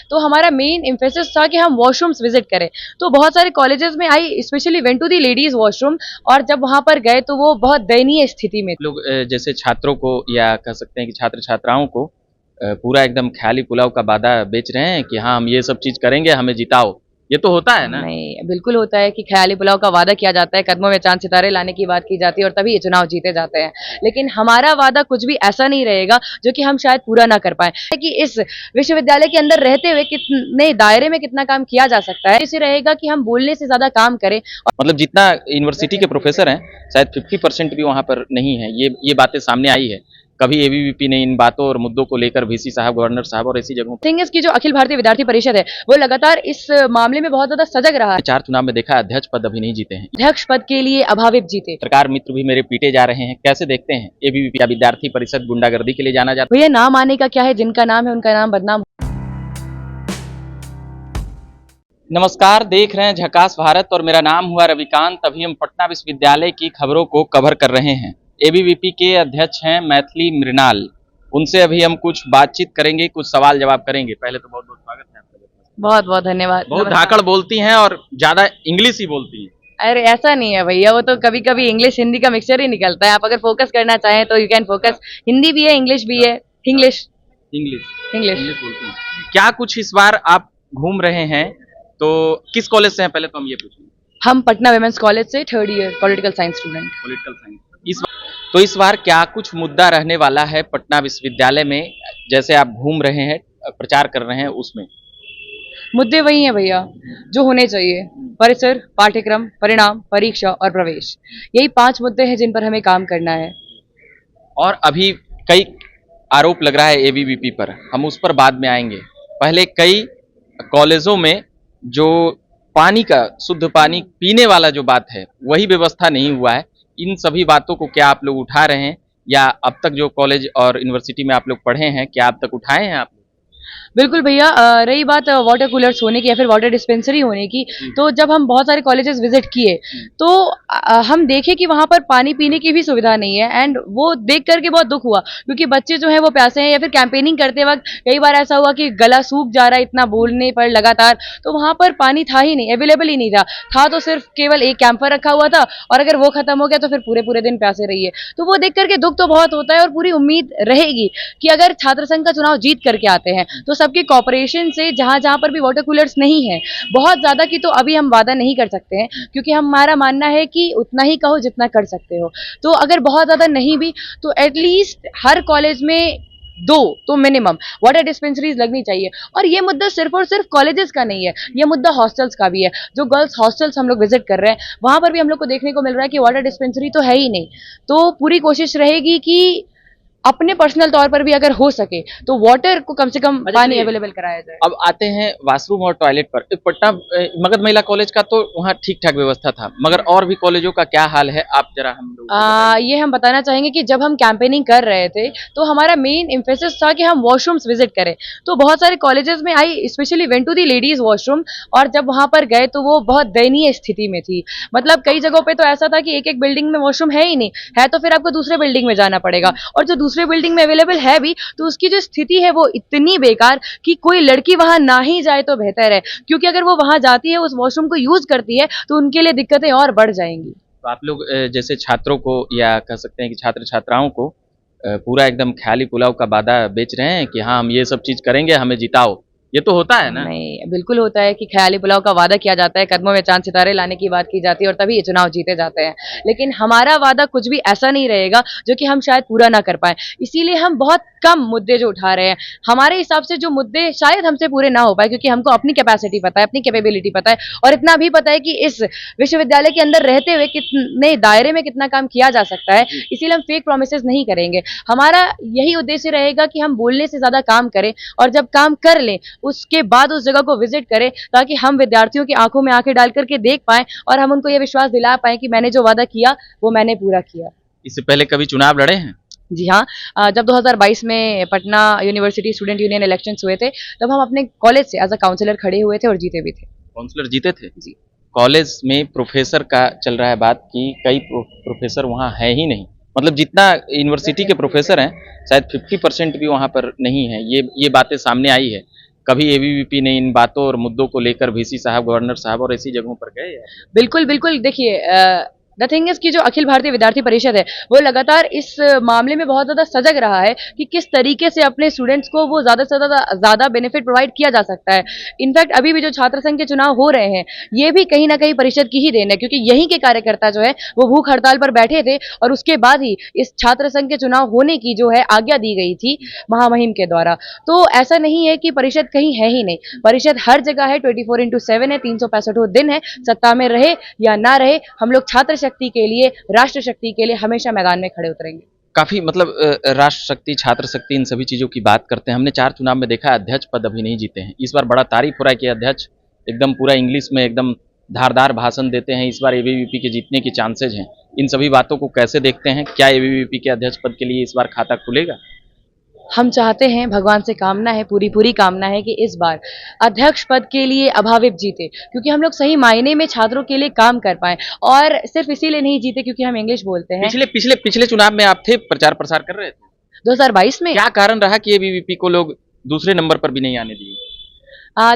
तो हमारा main emphasis था कि हम वॉशरूम्स विजिट करें। तो बहुत सारे कॉलेजेस में I specially went to the ladies washroom, और जब वहां पर गए तो वो बहुत दयनीय स्थिति में। लोग जैसे छात्रों को या कह सकते हैं कि छात्र छात्राओं को पूरा एकदम ख्याली पुलाव का वादा बेच रहे हैं कि हाँ हम ये सब चीज करेंगे, हमें जिताओ। ये तो होता है ना? नहीं, बिल्कुल होता है कि ख्याली पुलाव का वादा किया जाता है, कदमों में चांद सितारे लाने की बात की जाती है और तभी ये चुनाव जीते जाते हैं। लेकिन हमारा वादा कुछ भी ऐसा नहीं रहेगा जो कि हम शायद पूरा ना कर पाए कि इस विश्वविद्यालय के अंदर रहते हुए कितने दायरे में कितना काम किया जा सकता है। इसे रहेगा कि हम बोलने से ज्यादा काम करें। मतलब जितना यूनिवर्सिटी के प्रोफेसर हैं शायद 50% भी वहाँ पर नहीं है। ये बातें सामने आई है। कभी एबीवीपी ने इन बातों और मुद्दों को लेकर वीसी साहब, गवर्नर साहब और ऐसी जगहों थिंग इज की जो अखिल भारतीय विद्यार्थी परिषद है वो लगातार इस मामले में बहुत ज्यादा सजग रहा है। 4 चुनाव में देखा अध्यक्ष पद अभी नहीं जीते हैं। अध्यक्ष पद के लिए अभावित जीते। सरकार मित्र भी मेरे पीटे जा रहे हैं, कैसे देखते हैं? एबीवीपी या विद्यार्थी परिषद गुंडागर्दी के लिए जाना जाता है। भैया नाम आने का क्या है, जिनका नाम है उनका नाम बदनाम। नमस्कार, देख रहे हैं झकास भारत और मेरा नाम हुआ रविकांत। अभी हम पटना विश्वविद्यालय की खबरों को कवर कर रहे हैं। एबीवीपी के अध्यक्ष हैं मैथिली मृणाल, उनसे अभी हम कुछ बातचीत करेंगे, कुछ सवाल जवाब करेंगे। पहले तो बहुत बहुत स्वागत है आपका। बहुत बहुत धन्यवाद। बहुत धाकड़ बोलती हैं और ज्यादा इंग्लिश ही बोलती हैं। अरे ऐसा नहीं है भैया, वो तो कभी कभी इंग्लिश हिंदी का मिक्सचर ही निकलता है। आप अगर फोकस करना चाहें तो यू कैन फोकस। हिंदी भी है, इंग्लिश भी है। इंग्लिश इंग्लिश बोलती हैं। क्या कुछ इस बार आप घूम रहे हैं, तो किस कॉलेज से हैं? पहले तो हम ये पूछेंगे। हम पटना विमेंस कॉलेज से 3rd year political science student. Political science. इस बार क्या कुछ मुद्दा रहने वाला है पटना विश्वविद्यालय में, जैसे आप घूम रहे हैं, प्रचार कर रहे हैं, उसमें? मुद्दे वही हैं भैया जो होने चाहिए। परिसर, पाठ्यक्रम, परिणाम, परीक्षा और प्रवेश, यही 5 मुद्दे हैं जिन पर हमें काम करना है। और अभी कई आरोप लग रहा है एबीवीपी पर, हम उस पर बाद में आएंगे। पहले कई कॉलेजों में जो पानी का, शुद्ध पानी पीने वाला जो बात है, वही व्यवस्था नहीं हुआ है। इन सभी बातों को क्या आप लोग उठा रहे हैं, या अब तक जो कॉलेज और यूनिवर्सिटी में आप लोग पढ़े हैं, क्या अब तक उठाए हैं आप? बिल्कुल भैया, रही बात वाटर कूलर्स होने की या फिर वाटर डिस्पेंसरी होने की, तो जब हम बहुत सारे कॉलेजेस विजिट किए तो हम देखे कि वहां पर पानी पीने की भी सुविधा नहीं है। एंड वो देख करके बहुत दुख हुआ, क्योंकि बच्चे जो है वो प्यासे हैं। या फिर कैंपेनिंग करते वक्त कई बार ऐसा हुआ कि गला सूख जा रहा है इतना बोलने पर लगातार, तो वहां पर पानी था ही नहीं, अवेलेबल ही नहीं था तो सिर्फ केवल एक कैंपर रखा हुआ था, और अगर वो खत्म हो गया तो फिर पूरे पूरे दिन प्यासे रहिए। तो वो देख करके दुख तो बहुत होता है, और पूरी उम्मीद रहेगी कि अगर छात्र संघ का चुनाव जीत करके आते हैं तो सबके कॉपरेशन से जहां जहां पर भी वाटर कूलर्स नहीं है, बहुत ज्यादा की तो अभी हम वादा नहीं कर सकते हैं, क्योंकि हमारा मानना है कि उतना ही कहो जितना कर सकते हो। तो अगर बहुत ज्यादा नहीं भी तो एटलीस्ट हर कॉलेज में 2 तो मिनिमम वाटर डिस्पेंसरीज लगनी चाहिए। और ये मुद्दा सिर्फ और सिर्फ कॉलेजेस का नहीं है, ये मुद्दा हॉस्टल्स का भी है। जो गर्ल्स हॉस्टल्स हम लोग विजिट कर रहे हैं, वहां पर भी हम लोग को देखने को मिल रहा है कि वाटर डिस्पेंसरी तो है ही नहीं। तो पूरी कोशिश रहेगी कि अपने पर्सनल तौर पर भी अगर हो सके तो वाटर को कम से कम पानी अवेलेबल कराया जाए। अब आते हैं वॉशरूम और टॉयलेट पर। पटना मगध महिला कॉलेज का तो वहाँ ठीक ठाक व्यवस्था था, मगर और भी कॉलेजों का क्या हाल है, आप जरा हम लोग ये हम बताना चाहेंगे कि जब हम कैंपेनिंग कर रहे थे तो हमारा मेन एम्फेसिस था कि हम वॉशरूम्स विजिट करें। तो बहुत सारे कॉलेजेस में I specially went to the ladies washroom, और जब वहां पर गए तो वो बहुत दयनीय स्थिति में थी। मतलब कई जगहों पे तो ऐसा था कि एक एक बिल्डिंग में वॉशरूम है ही नहीं है, तो फिर आपको दूसरे बिल्डिंग में जाना पड़ेगा, और जो दूसरे बिल्डिंग में अवेलेबल है भी तो उसकी जो स्थिति है वो इतनी बेकार कि कोई लड़की वहां ना ही जाए तो बेहतर है, क्योंकि अगर वो वहां जाती है, उस वॉशरूम को यूज करती है, तो उनके लिए दिक्कतें और बढ़ जाएंगी। तो आप लोग जैसे छात्रों को या कह सकते हैं कि छात्र छात्राओं को पूरा एकदम ख्याली पुलाव का वादा बेच रहे हैं कि हाँ हम ये सब चीज करेंगे, हमें जिताओ। ये तो होता है ना? नहीं, बिल्कुल होता है कि ख्याली पुलाव का वादा किया जाता है, कदमों में चांद सितारे लाने की बात की जाती है और तभी ये चुनाव जीते जाते हैं। लेकिन हमारा वादा कुछ भी ऐसा नहीं रहेगा जो कि हम शायद पूरा ना कर पाए। इसीलिए हम बहुत कम मुद्दे जो उठा रहे हैं, हमारे हिसाब से जो मुद्दे शायद हमसे पूरे ना हो पाए, क्योंकि हमको अपनी कैपेसिटी पता है, अपनी कैपेबिलिटी पता है, और इतना भी पता है कि इस विश्वविद्यालय के अंदर रहते हुए कितने दायरे में कितना काम किया जा सकता है। इसीलिए हम फेक प्रोमिसेस नहीं करेंगे। हमारा यही उद्देश्य रहेगा कि हम बोलने से ज्यादा काम करें, और जब काम कर लें उसके बाद उस जगह को विजिट करें, ताकि हम विद्यार्थियों की आंखों में आंखें डाल करके देख पाएं और हम उनको यह विश्वास दिला पाएं कि मैंने जो वादा किया वो मैंने पूरा किया। इससे पहले कभी चुनाव लड़े हैं? जी हाँ, जब 2022 में Patna university student union elections हुए थे, तब हम अपने कॉलेज से एज अ काउंसलर खड़े हुए थे और जीते भी थे। काउंसलर जीते थे जी। कॉलेज में प्रोफेसर का चल रहा है बात कि कई प्रोफेसर वहाँ है ही नहीं। मतलब जितना यूनिवर्सिटी के प्रोफेसर हैं शायद 50% भी वहाँ पर नहीं है। ये बातें सामने आई है। कभी एबीवीपी ने इन बातों और मुद्दों को लेकर वीसी साहब, गवर्नर साहब और ऐसी जगहों पर गए? बिल्कुल, बिल्कुल। देखिए द थिंग इज़ कि जो अखिल भारतीय विद्यार्थी परिषद है, वो लगातार इस मामले में बहुत ज़्यादा सजग रहा है कि किस तरीके से अपने स्टूडेंट्स को वो ज़्यादा से ज़्यादा बेनिफिट प्रोवाइड किया जा सकता है। इनफैक्ट अभी भी जो छात्र संघ के चुनाव हो रहे हैं, ये भी कहीं न कहीं परिषद की ही देन है, क्योंकि यहीं के कार्यकर्ता जो है, वो भूख हड़ताल पर बैठे थे और उसके बाद ही इस छात्र संघ के चुनाव होने की जो है आज्ञा दी गई थी महामहिम के द्वारा। तो ऐसा नहीं है कि परिषद कहीं है ही नहीं, परिषद हर जगह है, 24/7 है, 365 दिन है, सत्ता में रहे या ना रहे, हम लोग छात्र शक्ति के लिए, राष्ट्र शक्ति के लिए हमेशा मैदान में खड़े उतरेंगे। काफी मतलब राष्ट्र शक्ति, छात्र शक्ति, इन सभी चीजों की बात करते हैं। हमने 4 चुनाव में देखा है, अध्यक्ष पद अभी नहीं जीते हैं। इस बार बड़ा तारीफ हो रहा है कि अध्यक्ष एकदम पूरा इंग्लिश में एकदम धारदार भाषण देते हैं। इस बार एबीवीपी के जीतने की चांसेज हैं। इन सभी बातों को कैसे देखते हैं? क्या एबीवीपी के अध्यक्ष पद के लिए इस बार खाता खुलेगा? हम चाहते हैं, भगवान से कामना है, पूरी कामना है कि इस बार अध्यक्ष पद के लिए अभाविप जीते, क्योंकि हम लोग सही मायने में छात्रों के लिए काम कर पाएं। और सिर्फ इसीलिए नहीं जीते क्योंकि हम इंग्लिश बोलते हैं। पिछले चुनाव में आप थे, प्रचार प्रसार कर रहे थे 2022 में। क्या कारण रहा कि एबीवीपी को लोग दूसरे नंबर पर भी नहीं आने दिए?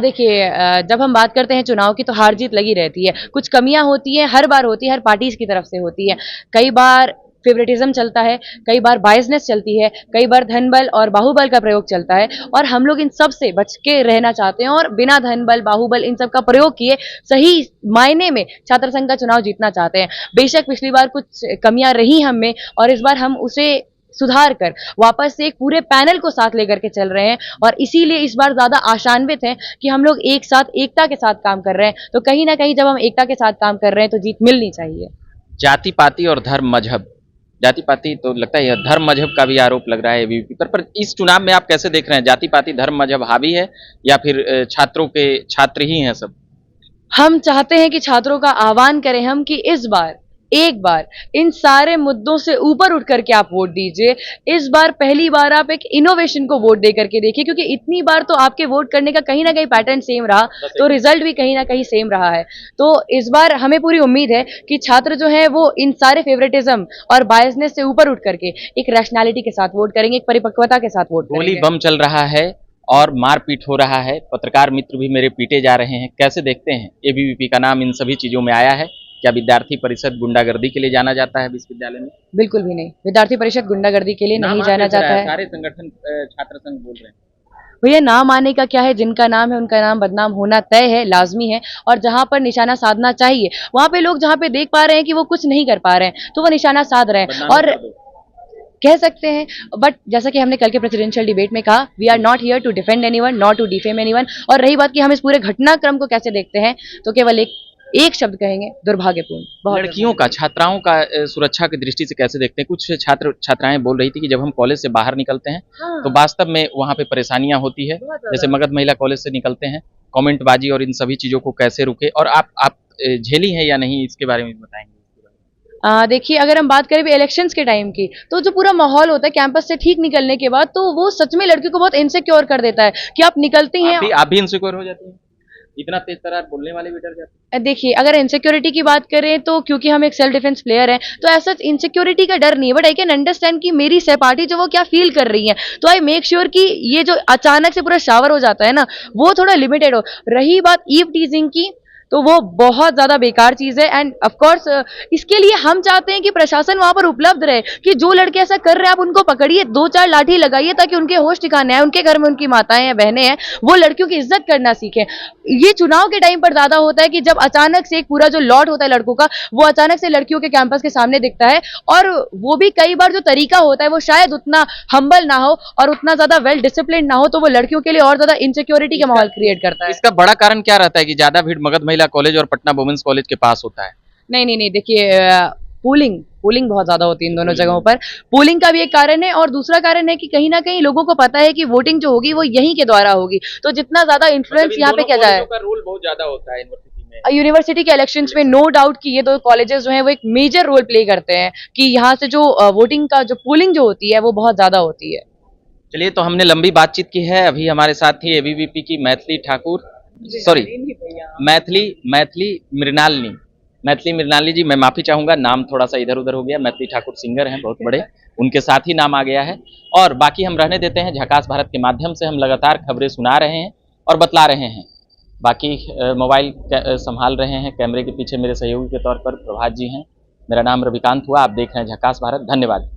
देखिए जब हम बात करते हैं चुनाव की, तो हार जीत लगी रहती है, कुछ कमियां होती हैं, हर बार होती है, हर पार्टीज की तरफ से होती है। कई बार फेवरेटिज्म चलता है, कई बार बायसनेस चलती है, कई बार धनबल और बाहुबल का प्रयोग चलता है, और हम लोग इन सब से बच के रहना चाहते हैं और बिना धनबल, बाहुबल इन सब का प्रयोग किए सही मायने में छात्र संघ का चुनाव जीतना चाहते हैं। बेशक पिछली बार कुछ कमियां रही हम में, और इस बार हम उसे सुधार कर वापस से एक पूरे पैनल को साथ लेकर के चल रहे हैं, और इसीलिए इस बार ज्यादा आशान्वित हैं कि हम लोग एक साथ, एकता के साथ काम कर रहे हैं। तो कहीं ना कहीं जब हम एकता के साथ काम कर रहे हैं तो जीत मिलनी चाहिए। जाति पाति और धर्म मजहब, जाति पाति तो लगता है धर्म मजहब का भी आरोप लग रहा है एबीवीपी पर इस चुनाव में आप कैसे देख रहे हैं? जाति पाति धर्म मजहब हावी है या फिर छात्र ही हैं सब? हम चाहते हैं कि छात्रों का आह्वान करें हम कि इस बार एक बार इन सारे मुद्दों से ऊपर उठ करके आप वोट दीजिए। इस बार पहली बार आप एक इनोवेशन को वोट दे करके देखिए, क्योंकि इतनी बार तो आपके वोट करने का कहीं ना कहीं पैटर्न सेम रहा, तो रिजल्ट भी कहीं ना कहीं सेम रहा है। तो इस बार हमें पूरी उम्मीद है कि छात्र जो है वो इन सारे फेवरेटिज्म और बायसनेस से ऊपर उठ करके एक रैशनैलिटी के साथ वोट करेंगे, एक परिपक्वता के साथ वोट करेंगे। गोली बम चल रहा है और मारपीट हो रहा है, पत्रकार मित्र भी मेरे पीटे जा रहे हैं, कैसे देखते हैं? एबीवीपी का नाम इन सभी चीजों में आया है, क्या विद्यार्थी परिषद गुंडागर्दी के लिए जाना जाता है विश्वविद्यालय में? बिल्कुल भी नहीं, विद्यार्थी परिषद गुंडागर्दी के लिए नहीं जाना जाता है। सारे संगठन छात्र संघ बोल रहे हैं। भैया नाम आने का क्या है, जिनका नाम है उनका नाम बदनाम होना तय है, लाजमी है। और जहां पर निशाना साधना चाहिए, वहां पे लोग जहां पे देख पा रहे हैं कि वो कुछ नहीं कर पा रहे हैं, तो वो निशाना साध रहे हैं और कह सकते हैं। बट जैसा कि हमने कल के प्रेसिडेंशियल डिबेट में कहा, we are not here to defend anyone, not to defame anyone. और रही बात कि हम इस पूरे घटनाक्रम को कैसे देखते हैं, तो केवल एक शब्द कहेंगे, दुर्भाग्यपूर्ण। लड़कियों का, छात्राओं का सुरक्षा की दृष्टि से कैसे देखते हैं? कुछ छात्राएं बोल रही थी कि जब हम कॉलेज से बाहर निकलते हैं तो वास्तव में वहाँ पे परेशानियां होती है। जैसे मगध महिला कॉलेज से निकलते हैं, कमेंटबाजी और इन सभी चीजों को कैसे रुके, और आप झेली हैं या नहीं, इसके बारे में बताएंगे? देखिए अगर हम बात करें भी इलेक्शंस के टाइम की, तो जो पूरा माहौल होता है कैंपस से ठीक निकलने के बाद, तो वो सच में लड़कियों को बहुत इनसिक्योर कर देता है कि आप निकलती हैं। आप भी इनसिक्योर हो जाती हैं? इतना तेज तरार बोलने वाले भी डर जाते हैं? देखिए अगर इनसिक्योरिटी की बात करें तो क्योंकि हम एक सेल्फ डिफेंस प्लेयर हैं, तो ऐसा इनसिक्योरिटी का डर नहीं है, बट आई कैन अंडरस्टैंड कि मेरी सहपाठी जो वो क्या फील कर रही है। तो आई मेक श्योर कि ये जो अचानक से पूरा शावर हो जाता है ना, वो थोड़ा लिमिटेड हो। रही बात ईव टीजिंग की, तो वो बहुत ज्यादा बेकार चीज है। एंड ऑफ कोर्स इसके लिए हम चाहते हैं कि प्रशासन वहां पर उपलब्ध रहे, कि जो लड़के ऐसा कर रहे हैं आप उनको पकड़िए, 2-4 लाठी लगाइए, ताकि उनके होश ठिकाने आए, उनके घर में उनकी माताएं हैं, बहनें हैं, वो लड़कियों की इज्जत करना सीखें। ये चुनाव के टाइम पर ज्यादा होता है कि जब अचानक से एक पूरा जो लॉट होता है लड़कों का, वो अचानक से लड़कियों के कैंपस के सामने दिखता है, और वो भी कई बार जो तरीका होता है वो शायद उतना हम्बल ना हो और उतना ज्यादा वेल डिसिप्लिन ना हो, तो वो लड़कियों के लिए और ज्यादा इनसिक्योरिटी का माहौल क्रिएट करता है। इसका बड़ा कारण क्या रहता है कि ज्यादा भीड़ मगध महिला कॉलेज और पटना वुमेन्स कॉलेज के पास होता है? नहीं, देखिए पोलिंग बहुत ज्यादा होती है इन दोनों जगहों पर। पोलिंग का भी एक कारण है, और दूसरा कारण है कि कहीं ना कहीं लोगों को पता है कि वोटिंग जो होगी वो यहीं के द्वारा होगी, तो जितना ज्यादा इन्फ्लुएंस यहाँ पे किया जाए। रोल बहुत ज्यादा होता है यूनिवर्सिटी में। यूनिवर्सिटी के इलेक्शंस में नो डाउट कि ये दो कॉलेजेस जो हैं वो एक मेजर रोल प्ले करते हैं, कि यहाँ से जो वोटिंग का जो पोलिंग जो होती है वो बहुत ज्यादा होती है। चलिए, तो हमने लंबी बातचीत की है। अभी हमारे साथ थी एबीवीपी की मैथिली ठाकुर, सॉरी मैथिली मृणालिनी जी, मैं माफी चाहूंगा, नाम थोड़ा सा इधर उधर हो गया। मैथिली ठाकुर सिंगर हैं बहुत बड़े, उनके साथ ही नाम आ गया है। और बाकी हम रहने देते हैं। झकास भारत के माध्यम से हम लगातार खबरें सुना रहे हैं, और बतला रहे हैं। बाकी मोबाइल संभाल रहे हैं कैमरे के पीछे मेरे सहयोगी के तौर पर प्रभात जी हैं। मेरा नाम रविकांत हुआ, आप देख रहे हैं झकास भारत। धन्यवाद।